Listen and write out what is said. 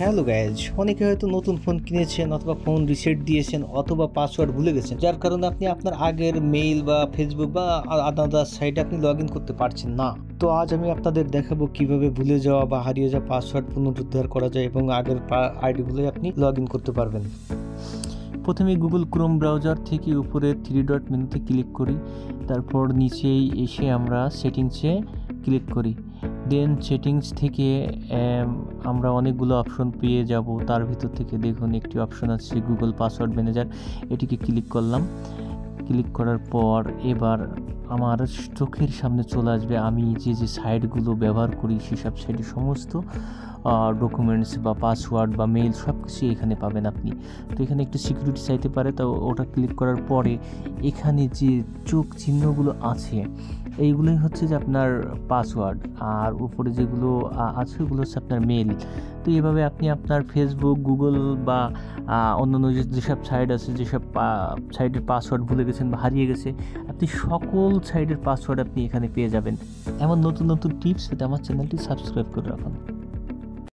Hello guys, অনেকে হয়তো নতুন ফোন কিনেছেন অথবা ফোন রিসেট দিয়েছেন অথবা পাসওয়ার্ড ভুলে গেছেন, যার কারণে আপনি আপনার আগের মেইল বা ফেসবুক বা আদার সাইটে আপনি লগ ইন করতে পারছেন না। তো আজ আমি আপনাদের দেখাবো কিভাবে ভুলে যাওয়া বা হারিয়ে যাওয়া পাসওয়ার্ড পুনরুদ্ধার করা যায় এবং আগের আইডিগুলো আপনি লগ ইন করতে পারবেন। প্রথমে গুগল ক্রোম ব্রাউজার থেকে উপরে 3 ডট মেনুতে ক্লিক করি, তারপর নিচেই এসে আমরা সেটিংসে ক্লিক করি। দেন সেটিংস থেকে আমরা অনেকগুলো অপশন পেয়ে যাব। তার ভিতর থেকে দেখুন একটি অপশন আছে গুগল পাসওয়ার্ড ম্যানেজার, এটিকে ক্লিক করলাম। ক্লিক করার পর এবার আমার চোখের সামনে চলে আসবে আমি যে সাইটগুলো ব্যবহার করি সেসব সাইটের সমস্ত ডকুমেন্টস বা পাসওয়ার্ড বা মেইল সব কিছু এখানে পাবেন আপনি। তো এখানে একটু সিকিউরিটি চাইতে পারে, তো ওটা ক্লিক করার পরে এখানে যে চোখ চিহ্নগুলো আছে এইগুলোই হচ্ছে যে আপনার পাসওয়ার্ড, আর উপরে যেগুলো আছে ওগুলো হচ্ছে আপনার মেইল। তো এভাবে আপনি আপনার ফেসবুক, গুগল বা অন্যান্য যেসব সাইট আছে, যেসব সাইটের পাসওয়ার্ড ভুলে গেছেন বা হারিয়ে গেছে, আপনি সকল সাইটের পাসওয়ার্ড আপনি এখানে পেয়ে যাবেন। এমন নতুন নতুন টিপস পেতে আমার চ্যানেলটি সাবস্ক্রাইব করে রাখুন।